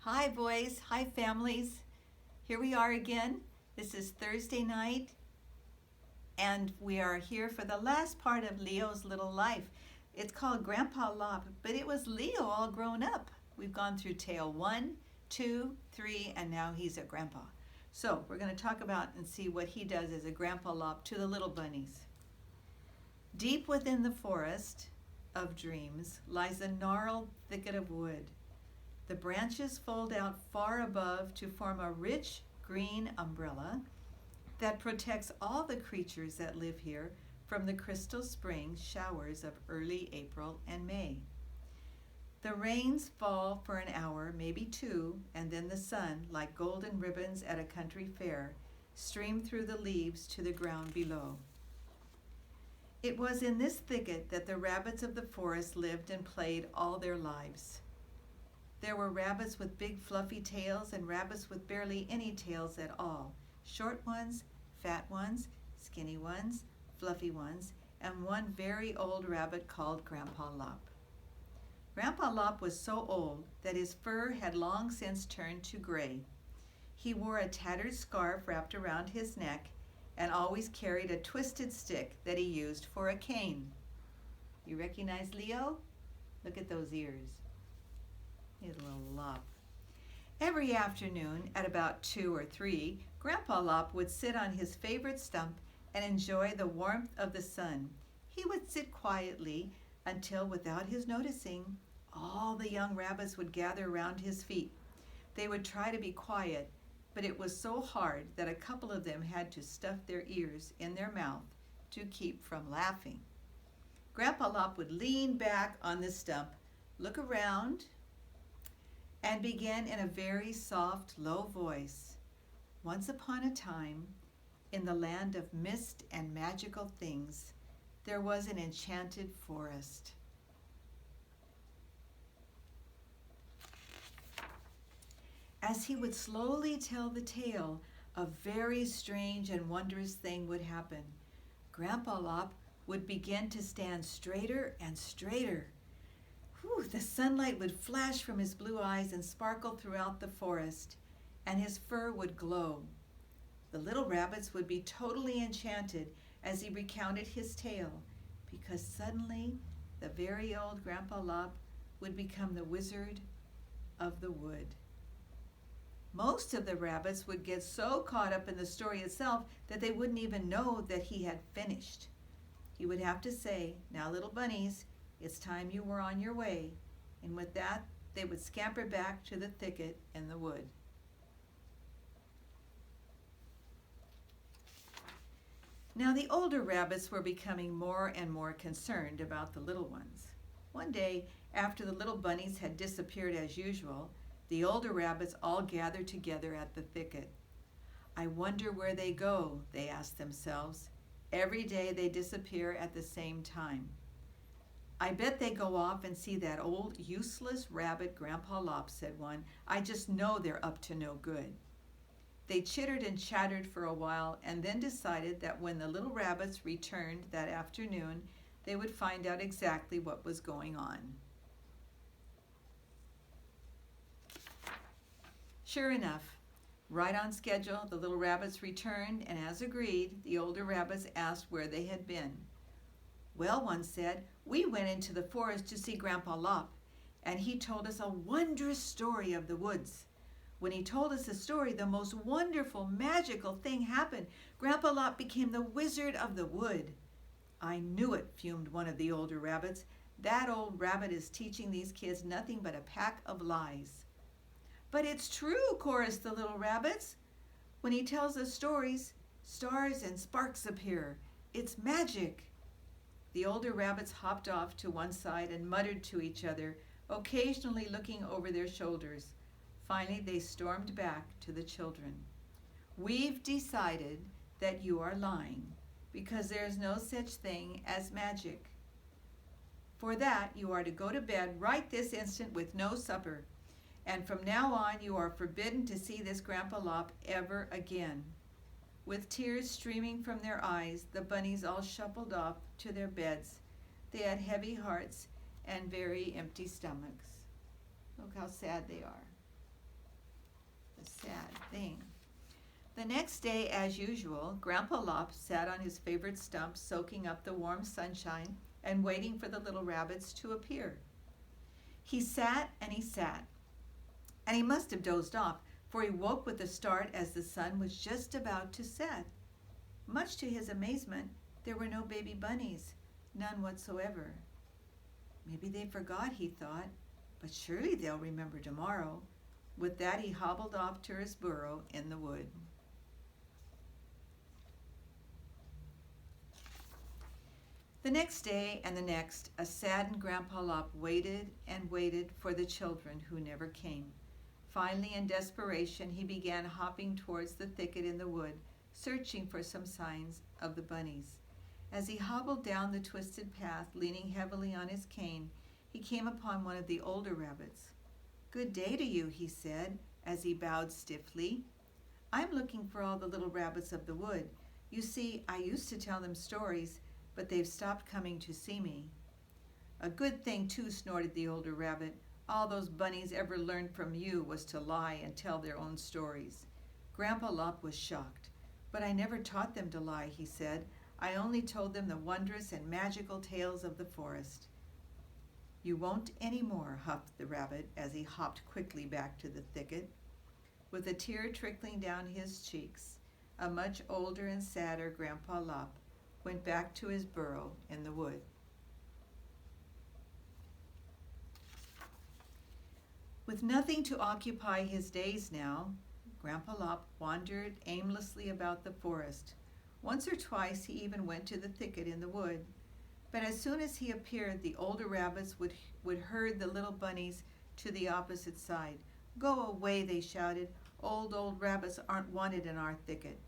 Hi, boys. Hi, families. Here we are again. This is Thursday night, and we are here for the last part of Leo's little life. It's called Grandpa Lop, but it was Leo all grown up. We've gone through tale 1, 2, 3, and now he's a grandpa. So we're going to talk about and see what he does as a Grandpa Lop to the little bunnies. Deep within the forest of dreams lies a gnarled thicket of wood. The branches fold out far above to form a rich green umbrella that protects all the creatures that live here from the crystal spring showers of early April and May. The rains fall for an hour, maybe two, and then the sun, like golden ribbons at a country fair, streams through the leaves to the ground below. It was in this thicket that the rabbits of the forest lived and played all their lives. There were rabbits with big fluffy tails and rabbits with barely any tails at all. Short ones, fat ones, skinny ones, fluffy ones, and one very old rabbit called Grandpa Lop. Grandpa Lop was so old that his fur had long since turned to gray. He wore a tattered scarf wrapped around his neck and always carried a twisted stick that he used for a cane. You recognize Leo? Look at those ears. His little Lop. Every afternoon at about 2 or 3, Grandpa Lop would sit on his favorite stump and enjoy the warmth of the sun. He would sit quietly until, without his noticing, all the young rabbits would gather around his feet. They would try to be quiet, but it was so hard that a couple of them had to stuff their ears in their mouth to keep from laughing. Grandpa Lop would lean back on the stump, look around, and began in a very soft, low voice. Once upon a time, in the land of mist and magical things, there was an enchanted forest. As he would slowly tell the tale, a very strange and wondrous thing would happen. Grandpa Lop would begin to stand straighter and straighter. The sunlight would flash from his blue eyes and sparkle throughout the forest, and his fur would glow. The little rabbits would be totally enchanted as he recounted his tale, because suddenly the very old Grandpa Lop would become the Wizard of the Wood. Most of the rabbits would get so caught up in the story itself that they wouldn't even know that he had finished. He would have to say, "Now, little bunnies, it's time you were on your way," and with that, they would scamper back to the thicket in the wood. Now, the older rabbits were becoming more and more concerned about the little ones. One day, after the little bunnies had disappeared as usual, the older rabbits all gathered together at the thicket. "I wonder where they go," they asked themselves. "Every day they disappear at the same time. I bet they go off and see that old useless rabbit Grandpa Lop," said one. "I just know they're up to no good." They chittered and chattered for a while and then decided that when the little rabbits returned that afternoon, they would find out exactly what was going on. Sure enough, right on schedule, the little rabbits returned, and as agreed, the older rabbits asked where they had been. "Well," one said, "we went into the forest to see Grandpa Lop, and he told us a wondrous story of the woods. When he told us the story, the most wonderful, magical thing happened. Grandpa Lop became the Wizard of the Wood." "I knew it," fumed one of the older rabbits. "That old rabbit is teaching these kids nothing but a pack of lies." "But it's true," chorused the little rabbits. "When he tells us stories, stars and sparks appear. It's magic." The older rabbits hopped off to one side and muttered to each other, occasionally looking over their shoulders. Finally, they stormed back to the children. "We've decided that you are lying, because there is no such thing as magic. For that, you are to go to bed right this instant with no supper. And from now on, you are forbidden to see this Grandpa Lop ever again." With tears streaming from their eyes, the bunnies all shuffled off to their beds. They had heavy hearts and very empty stomachs. Look how sad they are. The sad thing. The next day, as usual, Grandpa Lop sat on his favorite stump, soaking up the warm sunshine and waiting for the little rabbits to appear. He sat, and he must have dozed off, for he woke with a start as the sun was just about to set. Much to his amazement, there were no baby bunnies, none whatsoever. Maybe they forgot, he thought, but surely they'll remember tomorrow. With that, he hobbled off to his burrow in the wood. The next day and the next, a saddened Grandpa Lop waited and waited for the children who never came. Finally, in desperation, he began hopping towards the thicket in the wood, searching for some signs of the bunnies. As he hobbled down the twisted path, leaning heavily on his cane, he came upon one of the older rabbits. "Good day to you," he said, as he bowed stiffly. "I'm looking for all the little rabbits of the wood. You see, I used to tell them stories, but they've stopped coming to see me." "A good thing, too," snorted the older rabbit. "All those bunnies ever learned from you was to lie and tell their own stories." Grandpa Lop was shocked. "But I never taught them to lie," he said. "I only told them the wondrous and magical tales of the forest." "You won't any more," huffed the rabbit as he hopped quickly back to the thicket. With a tear trickling down his cheeks, a much older and sadder Grandpa Lop went back to his burrow in the wood. With nothing to occupy his days now, Grandpa Lop wandered aimlessly about the forest. Once or twice he even went to the thicket in the wood. But as soon as he appeared, the older rabbits would herd the little bunnies to the opposite side. "Go away," they shouted. Old rabbits aren't wanted in our thicket."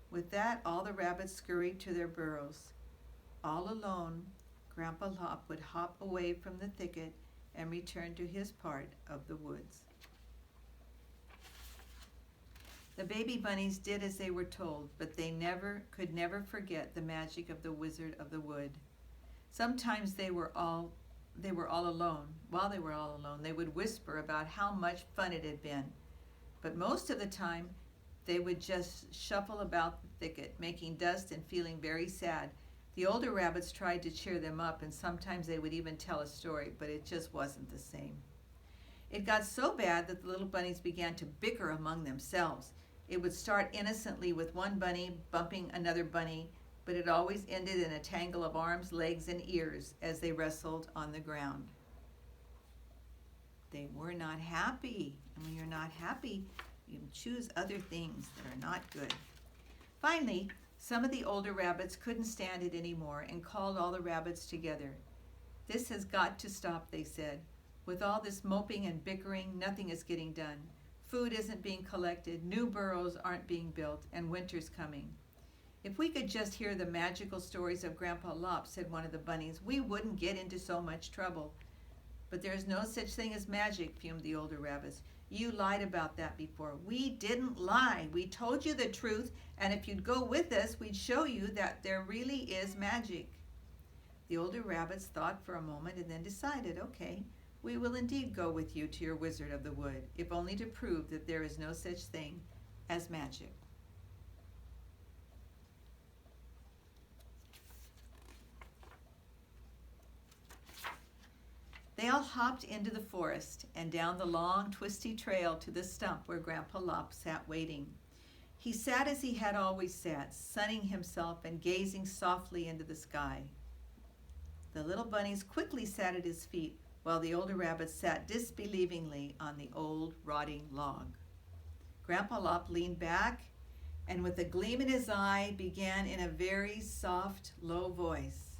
With that, all the rabbits scurried to their burrows. All alone, Grandpa Lop would hop away from the thicket and return to his part of the woods. The baby bunnies did as they were told, but they could never forget the magic of the Wizard of the Wood. Sometimes they were all alone. While they were all alone, they would whisper about how much fun it had been. But most of the time, they would just shuffle about the thicket, making dust and feeling very sad. The older rabbits tried to cheer them up, and sometimes they would even tell a story, but it just wasn't the same. It got so bad that the little bunnies began to bicker among themselves. It would start innocently with one bunny bumping another bunny, but it always ended in a tangle of arms, legs, and ears as they wrestled on the ground. They were not happy, and when you're not happy, you choose other things that are not good. Finally, some of the older rabbits couldn't stand it anymore and called all the rabbits together. "This has got to stop," they said. "With all this moping and bickering, nothing is getting done. Food isn't being collected, new burrows aren't being built, and winter's coming. If we could just hear the magical stories of Grandpa Lop," said one of the bunnies, "we wouldn't get into so much trouble." "But there's no such thing as magic," fumed the older rabbits. "You lied about that before." "We didn't lie. We told you the truth, and if you'd go with us, we'd show you that there really is magic." The older rabbits thought for a moment and then decided, "Okay, we will indeed go with you to your Wizard of the Wood, if only to prove that there is no such thing as magic." They all hopped into the forest and down the long, twisty trail to the stump where Grandpa Lop sat waiting. He sat as he had always sat, sunning himself and gazing softly into the sky. The little bunnies quickly sat at his feet, while the older rabbits sat disbelievingly on the old, rotting log. Grandpa Lop leaned back and with a gleam in his eye began in a very soft, low voice.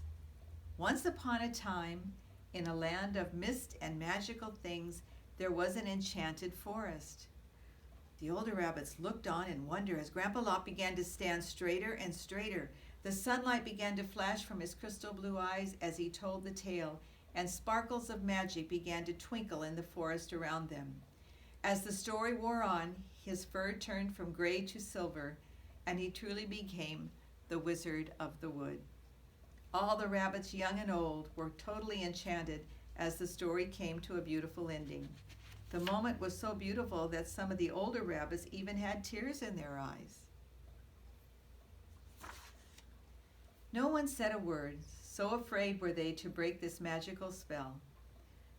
"Once upon a time, in a land of mist and magical things, there was an enchanted forest." The older rabbits looked on in wonder as Grandpa Lop began to stand straighter and straighter. The sunlight began to flash from his crystal blue eyes as he told the tale, and sparkles of magic began to twinkle in the forest around them. As the story wore on, his fur turned from gray to silver, and he truly became the Wizard of the Wood. All the rabbits, young and old, were totally enchanted as the story came to a beautiful ending. The moment was so beautiful that some of the older rabbits even had tears in their eyes. No one said a word, so afraid were they to break this magical spell.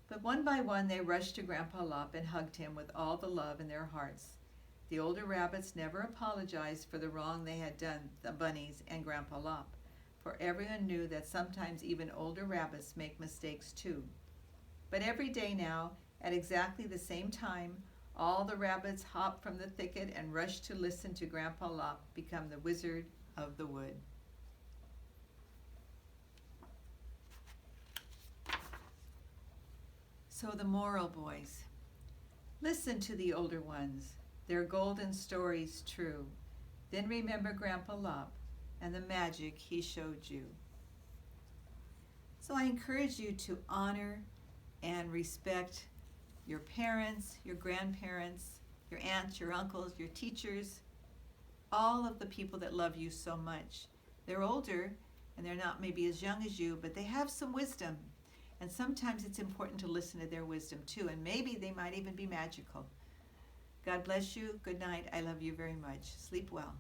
But one by one they rushed to Grandpa Lop and hugged him with all the love in their hearts. The older rabbits never apologized for the wrong they had done the bunnies and Grandpa Lop, for everyone knew that sometimes even older rabbits make mistakes too. But every day now, at exactly the same time, all the rabbits hopped from the thicket and rushed to listen to Grandpa Lop become the Wizard of the Wood. So the moral, boys, listen to the older ones, their golden stories true. Then remember Grandpa Lop and the magic he showed you. So I encourage you to honor and respect your parents, your grandparents, your aunts, your uncles, your teachers, all of the people that love you so much. They're older and they're not maybe as young as you, but they have some wisdom. And sometimes it's important to listen to their wisdom too, and maybe they might even be magical. God bless you. Good night. I love you very much. Sleep well.